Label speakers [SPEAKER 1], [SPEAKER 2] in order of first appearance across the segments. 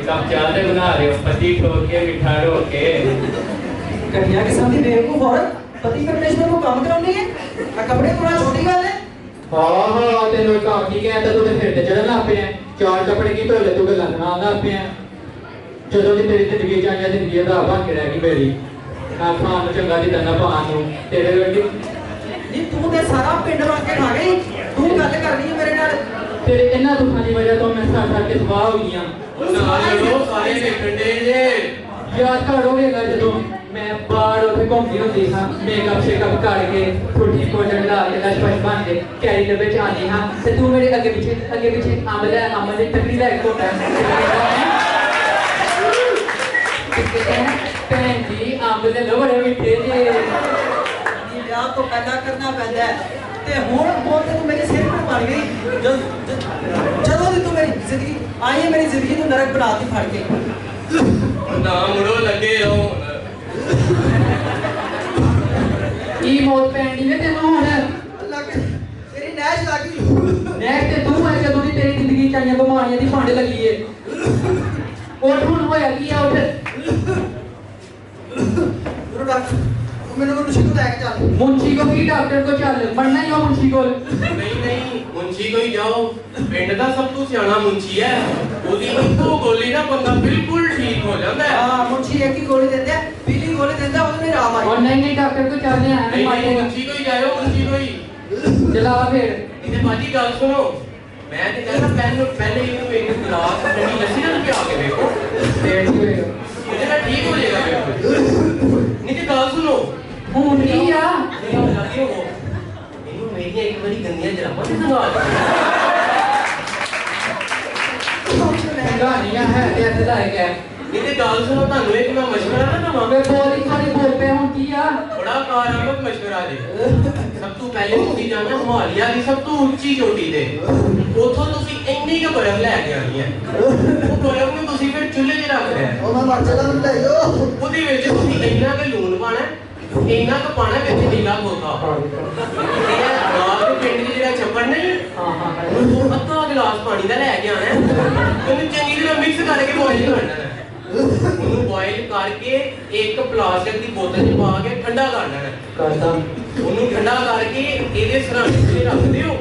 [SPEAKER 1] Cup चाह ते बना रहे हो पति ठोक के मिठा ढो के
[SPEAKER 2] घटिया किस्म की बेवकूफ औरत पति परमेश्वर को काम करानी है कपड़े थोड़ा छोटी गल है
[SPEAKER 1] हाँ तेन काम नहीं कहता तू तो फिर ते चढ़न लग पे चार कपड़े की धोले तू गल्लां सुनान लग पे ਜਦੋਂ ਦੀ ਤੇਰੀ ਜ਼ਿੰਦਗੀ ਚ ਆਈਆਂ ਜ਼ਿੰਦਗੀ ਦਾ ਬਣ ਕੇ ਰਹਿ ਗਈ ਮੇਰੀ ਨਾ ਖਾਣ ਨੂੰ ਚੰਗਾ ਦੀ ਨਾ ਪਾਣ ਨੂੰ ਤੇਰੇ ਵਰਗੀ
[SPEAKER 2] ਨਹੀਂ ਤੂੰ ਤੇ ਸਾਰਾ ਪਿੰਡ ਵਾਂ ਕੇ ਖਾ ਗਈ ਤੂੰ ਗੱਲ ਕਰਨੀ ਹੈ ਮੇਰੇ ਨਾਲ
[SPEAKER 1] ਤੇਰੇ ਇਹਨਾਂ ਦੁੱਖਾਂ ਦੀ ਵਜ੍ਹਾ ਤੋਂ ਮੈਂ ਸੜ ਕੇ ਸਵਾਹ ਹੋ ਗਈਆਂ
[SPEAKER 3] ਨਾਲ ਲੋ ਸਾਰੇ ਵੇਖਣ ਦੇ ਜੇ
[SPEAKER 1] ਯਾਦ ਕਰੋਗੇਗਾ ਜਦੋਂ ਮੈਂ ਬਾਹਰ ਉੱਥੇ ਘੁੰਮਦੀ ਹੁੰਦੀ ਹਾਂ ਮੇਕਅਪ ਸ਼ੇਕਅਪ ਕਰਕੇ ਫੁੱਟੀ ਕੋਟਨ ਲਾ ਕੇ ਲਸ਼ਪਸ਼ ਬਣ ਕੇ ਕੈਰੀ ਦੇ ਵਿੱਚ ਆਉਂਦੀ ਹਾਂ ਤੇ ਤੂੰ ਮੇਰੇ ਅੱਗੇ ਪਿੱਛੇ ਅੰਬ ਦੇ ਟੱਕਰੀ ਲੈ ਕੇ ਘੁੰਮਦਾ ਭੈਣ ਜੀ ਅੰਬ ਦੇ ਲੋ ਬੜੇ ਮਿੱਠੇ ਜੇ
[SPEAKER 2] ਵਿਆਹ ਤੋਂ ਪਹਿਲਾਂ ਕਰਨਾ ਪੈਂਦਾ ਤੇ ਹੁਣ ਤੂੰ ਮੇਰੇ ਸਿਰ ਤੇ ਮਰ ਗਈ ਜਦੋਂ ਦੀ ਤੂੰ ਮੇਰੀ ਜ਼ਿੰਦਗੀ ਆਈ ਹੈ ਮੇਰੀ ਜ਼ਿੰਦਗੀ ਨੂੰ ਨਰਕ ਬਣਾਤੀ ਫੜ ਕੇ
[SPEAKER 3] ਨਾ ਮੁੜੋ ਲੱਗੇ ਰਹੋ
[SPEAKER 1] ਕੀ ਮੌਤ ਪੈਣੀ ਨੇ ਤੈਨੂੰ ਹੁਣ
[SPEAKER 2] ਤੇਰੀ ਨੈਸ਼ ਲੱਗ ਗਈ
[SPEAKER 1] ਨੈਸ਼ ਤੇ ਤੂੰ ਹੈ ਜਦੋਂ ਦੀ ਤੇਰੀ ਜ਼ਿੰਦਗੀ ਚ ਆਈਆਂ ਬਿਮਾਰੀਆਂ ਦੀ ਫੰਡ ਲੱਗੀ ਏ ਉੱਠ ਹੁਣ ਹੋਇਆ ਕੀ ਆ ਉੱਠ
[SPEAKER 2] ਮੈਨੂੰ ਮੁੰਸ਼ੀ ਕੋਲ ਲੈ ਕੇ ਚੱਲ
[SPEAKER 1] ਮੁੰਸ਼ੀ ਕੋ ਕੀ ਡਾਕਟਰ ਕੋ ਚੱਲ ਮਰਨਾ ਹੀ ਹੋ ਮੁੰਸ਼ੀ ਕੋਲ
[SPEAKER 3] ਨਹੀਂ ਮੁੰਸ਼ੀ ਕੋਈ ਜਾਓ ਪਿੰਡ ਦਾ ਸਭ ਤੋਂ ਸਿਆਣਾ ਮੁੰਸ਼ੀ ਹੈ ਉਹਦੀ ਇੱਕੋ ਗੋਲੀ ਨਾਲ ਬੰਦਾ ਬਿਲਕੁਲ ਠੀਕ ਹੋ ਜਾਂਦਾ ਹੈ
[SPEAKER 2] ਹਾਂ ਮੁੰਸ਼ੀ ਇੱਕ ਹੀ ਗੋਲੀ ਦਿੰਦਾ ਪੀਲੀ ਗੋਲੀ ਦਿੰਦਾ ਉਹਨੇ ਆਰਾਮ ਆਈ
[SPEAKER 1] और नहीं डॉक्टर को चलने आना
[SPEAKER 3] ਨਹੀਂ ਮੁੰਸ਼ੀ ਕੋਈ ਜਾਓ ਮੁੰਸ਼ੀ ਕੋਈ
[SPEAKER 1] चला फिर
[SPEAKER 3] ਇਹਦੇ ਬਾਜੀ ਗੱਲ ਸੁਣੋ ਮੈਂ ਤੇ ਕਹਿੰਦਾ ਪਹਿਲੇ ਇਹਨੂੰ ਇੱਕ ਗਲਾਸ ਠੰਡੀ ਲੱਸੀ ਨਾਲ ਪਿਆ ਕੇ ਵੇਖੋ
[SPEAKER 1] पेट की वेगा
[SPEAKER 3] ਇਹਦੇ ਨਾਲ ਠੀਕ ਹੋ ਜਾਏਗਾ ਬਿਲਕੁਲ ਨਹੀਂ ਤੇ ਗੱਲ ਸੁਣੋ
[SPEAKER 1] खून की या
[SPEAKER 3] ਇਹਨੂੰ ਮੇਰੀਆਂ ਇੱਕ ਵਾਰੀ ਗੰਦੀਆਂ ਜਰਾਬਾਂ ਤੇ ਸੰਭਾਲ
[SPEAKER 1] गानियां है ऐसे लायक है
[SPEAKER 3] ਨਹੀਂ ਤੇ ਗੱਲ ਸੁਣੋ ਤੁਹਾਨੂੰ ਇੱਕ ਮੈਂ ਮਸ਼ਵਰਾ ਨਾ ਦਵਾਂ
[SPEAKER 1] मैं बोली खाली बोल पे हूं की या
[SPEAKER 3] ਬੜਾ ਕਾਰਾਮਤ ਮਸ਼ਵਰਾ ਜੀ ਸਭ ਤੋਂ ਪਹਿਲੇ ਤੁਸੀਂ ਜਾਣਾ ਹਿਮਾਲਿਆ ਦੀ ਸਭ ਤੋਂ ਉੱਚੀ ਚੋਟੀ ਤੇ ਉੱਥੋਂ ਤੁਸੀਂ ਇੰਨੀ ਕੁ ਬਰਫ਼ ਲੈ ਕੇ ਆਣੀ ਹੈ ਉਹ ਬਰਫ਼ ਨੂੰ ਤੁਸੀਂ ਫਿਰ ਚੁੱਲ੍ਹੇ 'ਚ ਰੱਖ ਦੇਣਾ
[SPEAKER 2] ਉਹ ਮੈਂ ਮਰ ਜਾਣਾ ਮੈਨੂੰ ਲੈ ਜਾਓ
[SPEAKER 3] ਉਹਦੇ ਵਿੱਚ ਤੁਸੀਂ ਇੰਨਾ ਕੁ ਲੂਣ ਪਾਣਾ ਇੰਨਾ ਕੁ ਪਾਣਾ ਵਿੱਚ ਨੀਲਾ ਕੋਕਾ ਰਾਤ ਦੇ ਪਿੰਡ 'ਚ ਜਿਹੜਾ ਚੱਪੜ ਨਹੀਂ
[SPEAKER 1] हां हां
[SPEAKER 3] ਉਹ ਅੱਧਾ ਗਲਾਸ ਪਾਣੀ ਦਾ ਲੈ ਕੇ ਆਣਾ ਉਹਨੂੰ ਚੰਗੀ ਤਰ੍ਹਾਂ ਮਿਕਸ ਕਰਕੇ ਬੋਇਲ ਕਰਨਾ ਹੈ ਉਹਨੂੰ ਬੋਇਲ ਕਰਕੇ ਇੱਕ ਪਲਾਸਟਿਕ ਦੀ ਬੋਤਲ 'ਚ ਪਾ ਕੇ ਠੰਡਾ ਕਰ ਲੈਣਾ
[SPEAKER 1] करता
[SPEAKER 3] ਉਹਨੂੰ ਠੰਡਾ ਕਰਕੇ ਇਹਦੇ ਸਿਰਹਾਣੇ 'ਤੇ ਰੱਖ ਦਿਓ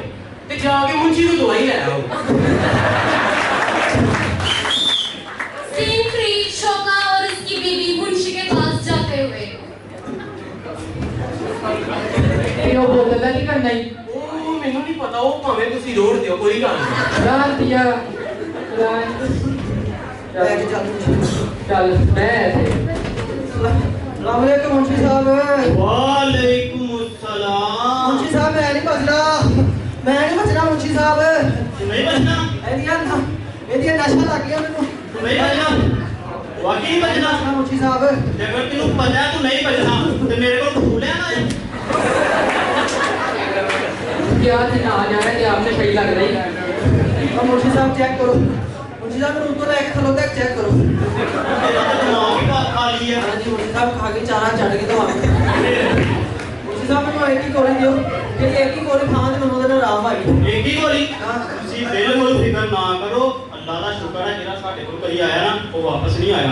[SPEAKER 3] ਤੇ ਜਾ ਕੇ ਮੁੰਸ਼ੀ ਨੂੰ ਦਵਾਈ ਲੈ ਆਓ
[SPEAKER 4] सीन 3 शोका और उसकी बीवी मुंशी के पास जाते हुए
[SPEAKER 1] ये वो बोतल का नहीं करना ही
[SPEAKER 3] ਉਹ ਮੈਨੂੰ ਨਹੀਂ ਪਤਾ ਉਹ ਭਾਵੇਂ ਤੁਸੀਂ ਰੋੜ ਦਿਓ ਕੋਈ ਗੱਲ ਨਹੀਂ
[SPEAKER 1] रात दिया
[SPEAKER 2] ਲੈ ਕੇ ਚੱਲ
[SPEAKER 1] चल मैं ऐसे
[SPEAKER 2] ਸਲਾਮ ਅਲੈਕੁਮ ਮੁੰਸ਼ੀ ਸਾਹਿਬ
[SPEAKER 5] वालेकुम अस्सलाम
[SPEAKER 2] ਮੁੰਸ਼ੀ ਸਾਹਿਬ ਮੈਂ ਨਹੀਂ ਬਚਣਾ ਮੁੰਸ਼ੀ ਸਾਹਿਬ
[SPEAKER 5] नहीं बचना
[SPEAKER 2] ਇਹਦੀਆਂ ਨਸ਼ਾ ਲੱਗ ਗਿਆ ਮੈਨੂੰ
[SPEAKER 5] नहीं बचना वाकई बचना
[SPEAKER 2] ਮੁੰਸ਼ੀ ਸਾਹਿਬ
[SPEAKER 5] जे अगर तेनू पता है तू नहीं बचना तो मेरे को भूलिया ना
[SPEAKER 1] क्या दिन आ जा रहा है कि आपने सही लग रही है
[SPEAKER 2] ਮੁੰਸ਼ੀ ਸਾਹਿਬ ਚੈੱਕ ਕਰੋ ਮੁੰਸ਼ੀ ਸਾਹਿਬ ਨੂੰ ਉੱਤੋਂ ਲੈ ਕੇ ਥੱਲੋਂ ਤੱਕ ਚੈੱਕ ਕਰੋ
[SPEAKER 5] तेरा तो दिमाग ही बात खा ली है
[SPEAKER 2] ਹਾਂਜੀ ਮੁੰਸ਼ੀ ਸਾਹਿਬ ਖਾ ਕੇ ਚਾਰਾ ਛੱਡ ਕੇ ਦਵਾ ਮੁੰਸ਼ੀ ਸਾਹਿਬ ਮੈਨੂੰ ਇੱਕ ਹੀ ਗੋਲੀ ਦਿਓ ਜੇ ਇੱਕ ਹੀ ਗੋਲੀ ਖਾਵਾਂ ਤੇ ਮੈਨੂੰ ਉਹਦੇ ਨਾਲ ਆਰਾਮ ਆਈ
[SPEAKER 5] एक ही गोली
[SPEAKER 2] हाँ।
[SPEAKER 5] तुसी बिल्कुल फिक्र ना करो अल्लाह दा शुक्र है जेड़ा साडे कोल कदी आया ना वो वापस नहीं आया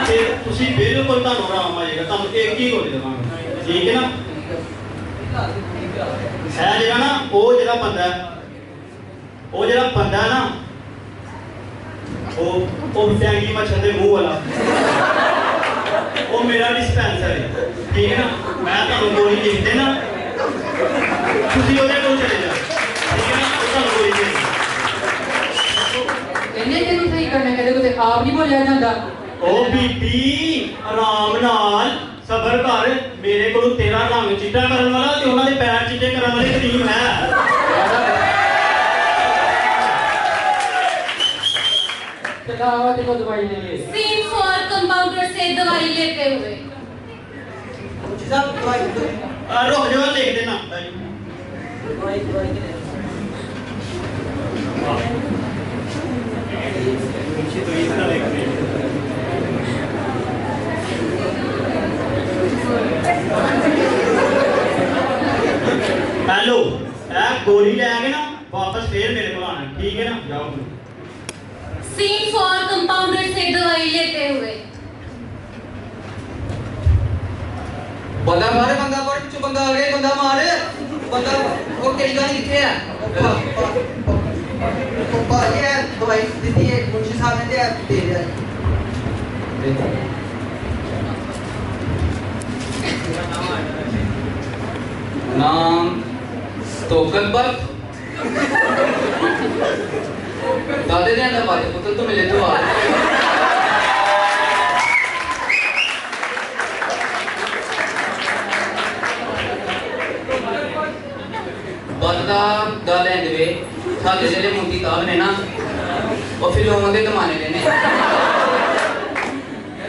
[SPEAKER 5] ते तुसी बिल्कुल तानू आराम आएगा तानू एक ही गोली देवांगे ठीक है ना है जेड़ा ना वो जेड़ा बंदा है ना वो डैंगी मच्छर दे मुंह वाला वो मेरा डिस्पेंसर है ठीक है ना मैं तानू गोली लिख देना तुसी ओदे कोल चले जाओ ठीक है ना वो तानू गोली दे
[SPEAKER 1] इन्हें तेनू सही करने कहते कुछ आप नहीं बोलिया जाता
[SPEAKER 5] ओ बीबी आराम नाल सबर कर मेरे को तेरा रंग चिट्टा करन वाला ते उन्हां दे पैर चिट्टे करन वाली क्रीम है
[SPEAKER 1] चलावत को दवाई लेंगे
[SPEAKER 4] सीन 4 कंपाउंडर से दवाई लेते हुए
[SPEAKER 2] ਮੁੰਸ਼ੀ ਸਾਹਿਬ ਦਵਾਈ ਦਿਓ
[SPEAKER 5] रुक जाओ लिख देना
[SPEAKER 2] ਦਵਾਈ
[SPEAKER 5] नीचे तो इतना लिख दे हेलो ए गोली ले आके ना वापस फिर मेरे को आना ठीक है ना जाओ
[SPEAKER 4] सीन 4 कंपाउंडर से दवाई लेते हुए।
[SPEAKER 6] बंदा मारे बंदा पर पिछू बंदा आ गया बंदा मारे बंदा वो केड़ी गाड़ी किथे है
[SPEAKER 2] पापा ये दवाई दी है मुंशी साहब ने दे दिया है।
[SPEAKER 6] नाम टोकन पर दादे ने अंदर बात पुत्र तो मिले तो आ बंदा दाले दे साडे जेले मुंडी ताब ने ना और फिल्मों दे कमाने लेने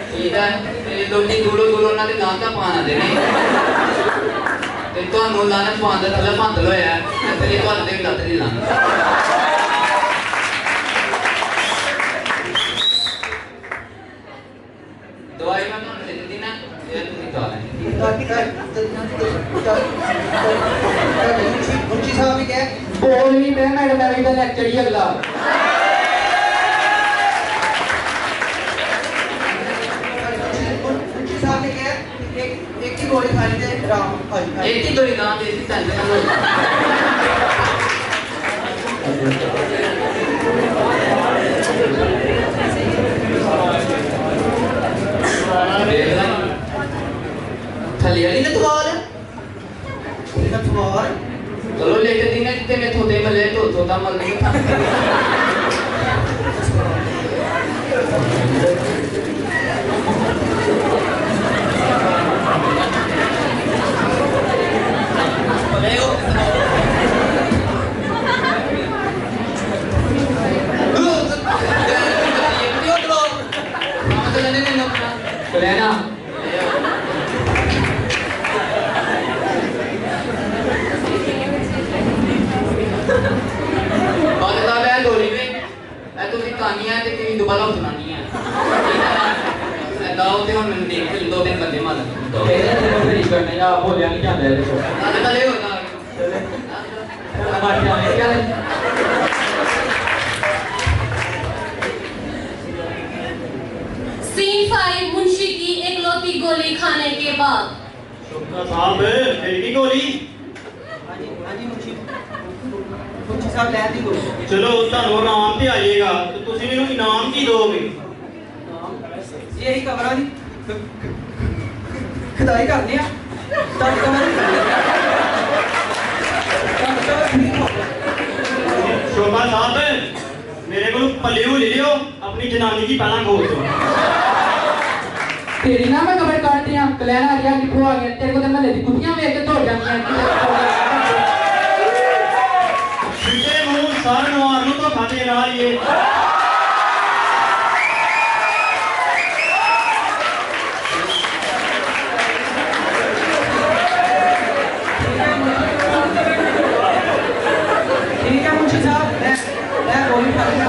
[SPEAKER 6] ठीक है ते लोटी दूलो दूलो ना दे गांता पाना देने ਤੇ ਤੁਹਾਨੂੰ ਲਾਨਤ ਪਾਉਂਦਾ ਥੱਲੇ ਭੰਦਲ ਹੋਇਆ ਤੇ ਇਹ ਤੁਹਾਡੇ ਤੇ ਲੱਤ ਦੀ ਲਾਨਤ ਦਵਾਈ ਮੈਂ ਤੁਹਾਨੂੰ ਦੇ ਦਿੱਤੀ ਨਾ ਇਹ ਤੁਸੀਂ ਖਾ ਲੈਣੀ
[SPEAKER 2] मुंशी साहब भी कहे
[SPEAKER 1] बोल नहीं मैं मैडम मैवी का लेक्चर ही अगला
[SPEAKER 2] मुंशी साहब ने कहा एक ही गोली खानी थे राम
[SPEAKER 6] एक ही दो नाम दे दी टेंशन ना लो थली वाली ने तवार चलो लेके दिन जितने में थोड़े मले तो थोड़ा मल नहीं था
[SPEAKER 1] लेना
[SPEAKER 6] गोली में तुम कहानियां दोबारा सुनानी है दाओ ते हम देख दो दिन बंदे मार
[SPEAKER 1] फिर करने या बोलिया नहीं जाता है देखो
[SPEAKER 6] भले होता
[SPEAKER 4] सीन 5 मुंशी की एकलौती गोली खाने के बाद।
[SPEAKER 5] शुक्र साहब मेरी की गोली
[SPEAKER 2] हाँ जी मुंशी साहब ले दी गोली
[SPEAKER 5] चलो ਤੁਹਾਨੂੰ ਆਰਾਮ ਤੇ ਆਏਗਾ ਤੇ ਤੁਸੀਂ ਮੈਨੂੰ ਇਨਾਮ ਕੀ ਦੋਗੇ
[SPEAKER 2] यही कमरा दी खुदाई करने आ तब कमरा
[SPEAKER 5] शोभा साहब मेरे को पल्लियों ले लियो अपनी जनानी की पहला खोल दो
[SPEAKER 1] तेरी ना मैं कबर काट दिया कलैन आ गया किथों आ गया तेरे को तो महल्ले दी कुत्तियां वेख के दौड़ जांदियां
[SPEAKER 5] सीधे मुंह सर नवार नु तो खाते ना ये
[SPEAKER 2] ठीक है मुंशी साहब मैं गोली खा लिया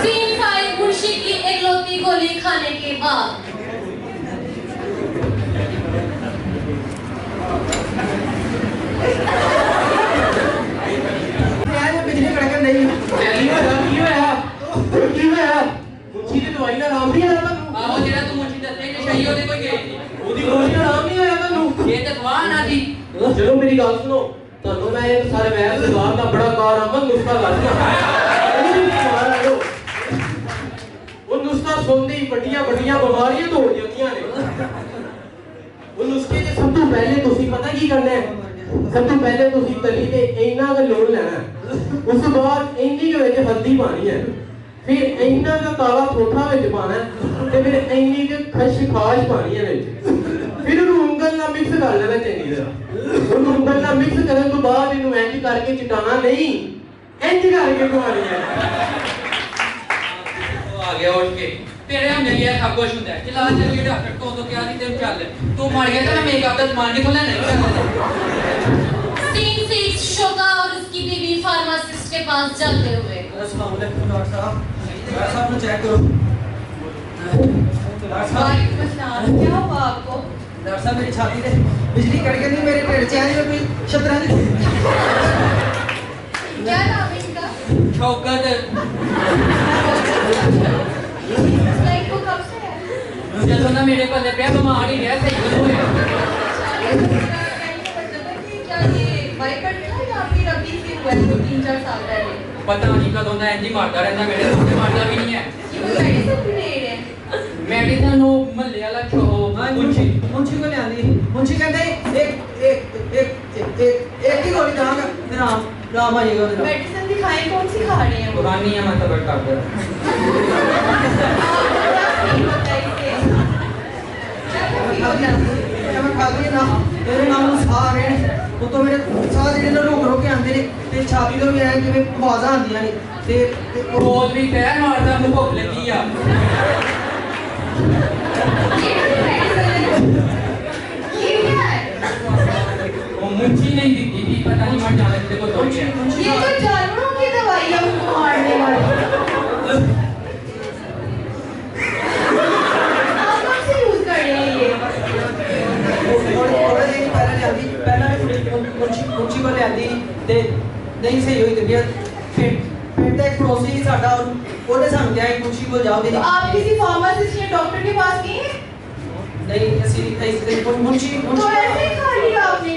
[SPEAKER 4] सीन 5 मुंशी की एकलौती गोली खाने के बाद।
[SPEAKER 2] बिजली कड़कन नहीं
[SPEAKER 3] मुंशी ਦੀ ਦਵਾਈ ਨਾਲ ਆਰਾਮ ਨਹੀਂ ਆਇਆ ਤੁਹਾਨੂੰ
[SPEAKER 6] ਆਹੋ ਜਿਹੜਾ ਤੂੰ ਮੁੰਸ਼ੀ ਦੱਸੇ ਕਿ ਸ਼ਹੀ ਉਹਦੇ ਕੋਈ ਗਏ ਨਹੀਂ
[SPEAKER 3] ਉਹਦੀ ਗੋਲੀ ਨਾਲ ਆਰਾਮ ਨਹੀਂ ਆਇਆ ਤੁਹਾਨੂੰ
[SPEAKER 6] ਇਹ ਤਾਂ ਦਵਾ ਨਾ ਦੀ
[SPEAKER 3] ਚਲੋ ਮੇਰੀ ਗੱਲ ਸੁਣੋ ਤੁਹਾਨੂੰ ਮੈਂ ਇਹ ਸਾਰੇ ਵੈਦ ਸਵਾਰ ਦਾ ਬੜਾ ਕਾਰਾਮਦ ਨੁਸਖਾ ਦੱਸਦਾ ਉਹ ਨੁਸਖਾ ਸੁਣਦੇ ਹੀ ਵੱਡੀਆਂ ਵੱਡੀਆਂ ਬਿਮਾਰੀਆਂ ਤੋਂ ਹੋ ਜਾਂਦੀਆਂ ਨੇ ਉਹ ਨੁਸਖੇ ਦੇ ਸਭ ਤੋਂ ਪਹਿਲੇ ਤੁਸੀਂ ਪਤਾ ਕੀ ਕਰਨਾ ਹੈ ਸਭ ਤੋਂ ਪਹਿਲੇ ਤੁਸੀਂ ਤਲੀ ਤੇ ਇੰਨਾ ਕੁ ਲੂਣ ਲੈਣਾ ਉਸ ਤੋਂ ਬਾਅਦ ਇੰਨੀ ਕੁ ਵਿੱਚ ਹਲਦੀ ਪਾਣੀ ਹੈ ਫਿਰ ਇੰਨਾ ਕੁ ਕਾਲਾ ਥੋਠਾ ਵਿੱਚ ਪਾਣਾ ਤੇ ਫਿਰ ਇੰਨੀ ਕੁ ਖਸ਼ਖਾਸ਼ ਪਾਣੀ ਹੈ ਵਿੱਚ ਫਿਰ ਉਹਨੂੰ ਉਂਗਲ ਨਾਲ ਮਿਕਸ ਕਰ ਲੈਣਾ ਚੰਗੀ ਤਰ੍ਹਾਂ ਉਹਨੂੰ ਉਂਗਲ ਨਾਲ ਮਿਕਸ ਕਰਨ ਤੋਂ ਬਾਅਦ ਇਹਨੂੰ ਇੰਜ ਕਰਕੇ ਚਟਾਣਾ ਨਹੀਂ ਇੰਜ ਕਰਕੇ ਖਵਾਣੀ ਹੈ
[SPEAKER 6] ਉਹ ਆ ਗਿਆ ਉੱਠ ਕੇ ਤੇਰੇ ਹਮ ਨਹੀਂ ਹੈ ਸਭ ਕੁਝ ਹੁੰਦਾ ਹੈ ਚਲਾ ਚੱਲੀਏ ਡਾਕਟਰ ਤੋਂ ਤੋਂ ਕਿਹਾ ਨਹੀਂ ਤੇ ਚੱਲ ਤੂੰ ਮਰ ਗਿਆ ਤਾਂ ਮੇਕਅਪ ਦਾ ਸਮਾਨ ਕਿੱਥੋਂ ਲੈਣਾ
[SPEAKER 4] सीन 6 शोका और उसकी बीवी फार्मासिस्ट के पास जाते हुए।
[SPEAKER 2] अस्सलाम वालेकुम डॉक्टर साहब ने चेक करो डॉक्टर साहब
[SPEAKER 4] क्या हुआ आपको?
[SPEAKER 2] डॉक्टर साहब मेरी छाती से बिजली कड़क गई मेरे पेट से आई कोई शतरंज
[SPEAKER 4] क्या नाम है इनका?
[SPEAKER 1] शौकत
[SPEAKER 4] लाइक वो कब से है?
[SPEAKER 1] ਜਦੋਂ ਨਾ ਮੇਰੇ ਕੋਲ ਪਿਆ ਬਿਮਾਰ ਹੀ ਰਿਹਾ ਸਹੀ ਕਦੋਂ ਹੋਇਆ
[SPEAKER 4] क्या ये वाइपर था या फिर अभी से हुआ है 3-4 साल पहले?
[SPEAKER 1] ਪਤਾ ਨਹੀਂ ਕਦੋਂ ਦਾ ਇੰਜ ਹੀ ਮਾਰਦਾ ਰਹਿੰਦਾ ਮੇਰੇ ਕੋਲ ਤੇ ਮਾਰਦਾ ਵੀ ਨਹੀਂ ਹੈ
[SPEAKER 4] ये कोई मेडिसिन भी ले रहे हैं?
[SPEAKER 1] ਮੈਡੀਸਨ ਨੂੰ ਮਹੱਲੇ ਵਾਲਾ ਚੋ
[SPEAKER 2] मुंशी मुंशी को ले आंदी मुंशी कहते एक ही गोली दांगा फिर राम आएगा तेरा
[SPEAKER 4] मेडिसिन दिखाएं, कौन सी खा रहे हैं वो?
[SPEAKER 1] ਪੁਰਾਣੀ ਹੈ ਮੈਂ ਤਾਂ ਬਟ ਕਰਦਾ
[SPEAKER 2] मैं खा दी ना मेरे नाम सारे वो तो मेरे साह ਜਿਹੜੇ ਨਾ ਰੋਕ ਰੋਕ ਕੇ ਆਉਂਦੇ ਨੇ ਤੇ ਛਾਤੀ ਤੋਂ ਵੀ ਐ ਜਿਵੇਂ ਆਵਾਜ਼ਾਂ ਆਉਂਦੀਆਂ ਨੇ ਤੇ
[SPEAKER 1] ਬੋਲ ਵੀ ਕਹਿ ਮਾਰਦਾ ਮੈਨੂੰ ਭੁੱਖ ਲੱਗੀ ਆ
[SPEAKER 4] ये क्या है?
[SPEAKER 1] ਉਹ ਮੁੰਚੀ ਨਹੀਂ ਦਿੱਤੀ ਥੀ ਪਤਾ ਨਹੀਂ ਮਰ ਜਾਣਾ ਤੇ ਕੋ ਤੋੜ ਗਿਆ
[SPEAKER 4] ये तो जानवरों की दवाई है उनको मारने वाली। आप कब से यूज कर रहे हैं ये?
[SPEAKER 2] थोड़े दिन पहले लियांदी पहला मुंशी को लियांदी ਤੇ ਨਹੀਂ ਸਹੀ ਹੋਈ ਤਬੀਅਤ ਫਿਰ ਤੇ ਇੱਕ ਪੜੋਸੀ ਸਾਡਾ ਉਹਨੇ ਸਾਨੂੰ ਕਿਹਾ ਕਿ ਮੁੰਸ਼ੀ ਕੋਲ ਜਾਓ
[SPEAKER 4] तो आप किसी फार्मासिस्ट या डॉक्टर के पास गए हैं?
[SPEAKER 2] नहीं ऐसी मुंशी
[SPEAKER 4] तो ऐसे ही खा लिया आपने?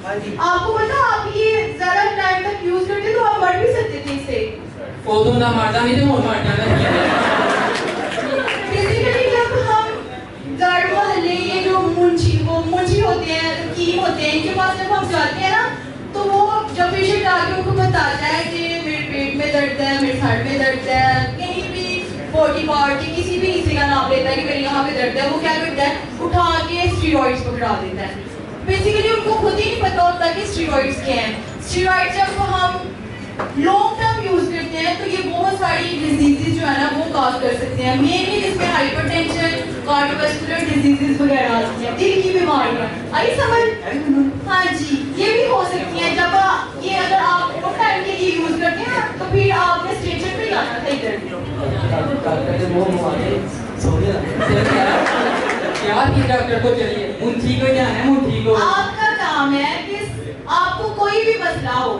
[SPEAKER 2] हाँ जी
[SPEAKER 4] आपको पता आप ये ज्यादा टाइम तक यूज करते तो आप मर भी सकते थे इससे।
[SPEAKER 1] ਉਦੋਂ ਦਾ ਮਾਰਦਾ ਨਹੀਂ ਤੇ ਹੁਣ ਮਾਰ ਜਾਂਦਾ
[SPEAKER 4] बेसिकली जब हम गार्ड मोहल्ले ये जो मुंशी होते हैं, हकीम होते हैं, इनके पास जब हम जाते हैं ना तो वो जब पेशेंट आके उनको बताता है कि मेरे पेट में दर्द है, मेरे सर में दर्द है, कहीं भी बॉडी पार्ट के किसी भी हिस्से का नाम लेता है कि मेरे यहाँ पे दर्द है, वो क्या करता है उठा के स्टीरॉइड्स पकड़ा देता है। बेसिकली उनको खुद ही नहीं पता होता कि स्टीरॉइड्स क्या हैं। स्टीरॉइड्स जब हम लॉन्ग टर्म यूज करते हैं तो ये बहुत सारी डिजीजेज जो है ना वो कॉज कर सकते हैं। मेनली इसमें हाइपरटेंशन, कार्डियोवैस्कुलर डिजीजेज वगैरह आती हैं, दिल की बीमारियां आई समझ। हाँ जी, ये भी हो सकती है जब ये अगर आप बहुत टाइम के लिए यूज करते हैं तो फिर आपने स्ट्रेचर पे जाना था इधर।
[SPEAKER 2] डॉक्टर के मुंह मारे सो गया
[SPEAKER 1] क्या थी डॉक्टर को चलिए मुंशी को जाना है मुंशी को
[SPEAKER 4] आपका काम है कि आपको कोई भी मसला हो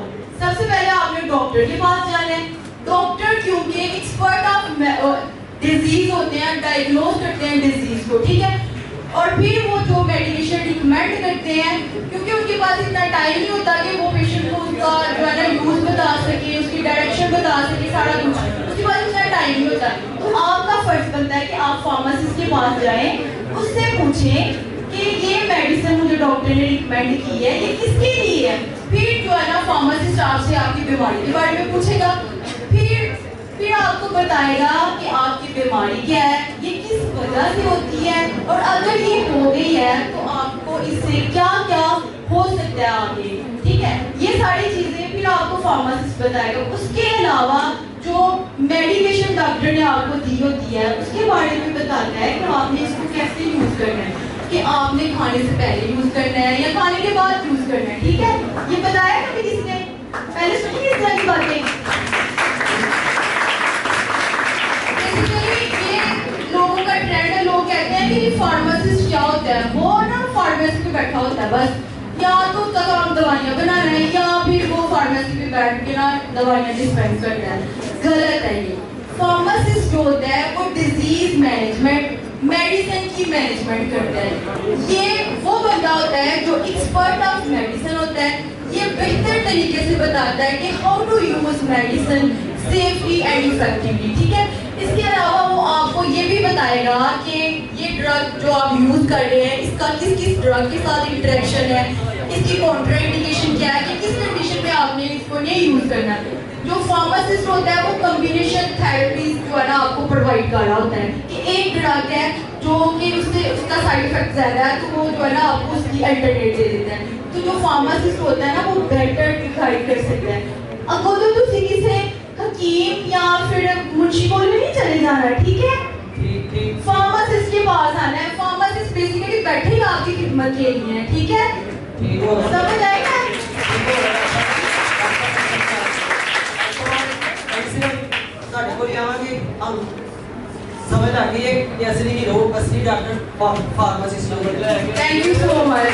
[SPEAKER 4] सबसे पहले आपने डॉक्टर के पास जाना है। डॉक्टर क्योंकि एक्सपर्ट ऑफ डिजीज होते हैं, डायग्नोज करते हैं डिजीज को, ठीक है। और फिर वो जो मेडिकेशन रिकमेंड करते हैं क्योंकि उनके पास इतना टाइम नहीं होता कि वो पेशेंट को उसका जो है ना यूज बता सके, उसकी डायरेक्शन बता सके, सारा कुछ उसके पास इतना टाइम नहीं होता। तो आपका फर्ज बनता है कि आप फार्मासिस्ट के पास जाएं, उससे पूछें कि ये मेडिसिन मुझे डॉक्टर ने रिकमेंड की है ये किसके लिए है। फिर जो है ना फार्मासिस्ट आपसे आपकी बीमारी के बारे में पूछेगा, फिर आपको बताएगा कि आपकी बीमारी क्या है, ये किस वजह से होती है और अगर ये हो गई है तो आपको इससे क्या क्या हो सकता है आगे, ठीक है। ये सारी चीजें फिर आपको फार्मासिस्ट बताएगा। उसके अलावा जो मेडिकेशन डॉक्टर ने आपको दी होती है उसके बारे में बताता है कि आपने इसको कैसे यूज करना है, कि आपने खाने से पहले यूज करना है या खाने के बाद यूज करना है, ठीक है। ये बताया कभी किसने? पहले सुनिए इस तरह की बातें। बेसिकली ये लोगों का ट्रेंड है, लोग कहते हैं कि फार्मासिस्ट क्या होता है, वो ना फार्मेसी पे बैठा होता है बस, या तो उसका काम दवाइयाँ बनाना है या फिर वो फार्मेसी पे बैठ के ना दवाइयाँ डिस्पेंस करना है। गलत है ये। फार्मासिस्ट जो होता है वो डिजीज मैनेजमेंट, मेडिसिन की मैनेजमेंट करता है। ये वो बंदा होता है जो एक्सपर्ट ऑफ मेडिसिन होता है। ये बेहतर तरीके से बताता है कि how to use medicine safely and effectively, ठीक है। इसके अलावा वो आपको ये भी बताएगा कि ये ड्रग जो आप यूज कर रहे हैं इसका किस किस ड्रग के साथ इंटरेक्शन है, इसकी कॉन्ट्राइंडिकेशन क्या है, कि किस कंडीशन में आपने इसको नहीं यूज करना। जो फार्मासिस्ट होता है वो कॉम्बिनेशन थेरेपीज जो है ना आपको प्रोवाइड कर रहा होता है कि एक ड्रग है जो कि उससे उसका साइड इफेक्ट ज्यादा है तो वो जो है ना आपको उसकी अल्टरनेट दे देता है। तो जो फार्मासिस्ट होता है ना वो बेटर डिसाइड कर सकता है। अगर तो किसी हकीम या फिर मुंशी को नहीं चले जाना, ठीक है। फार्मासिस्ट के पास आना है। फार्मासिस्ट बेसिकली बैठे ही आपकी खिदमत के लिए है, ठीक है। समझ आएगा?
[SPEAKER 2] ਸਾਡੇ ਕੋਲ ਆਵਾਂਗੇ हम समझ आ गई है कि असली हीरो असली doctor pharmacist.
[SPEAKER 4] Thank you so much.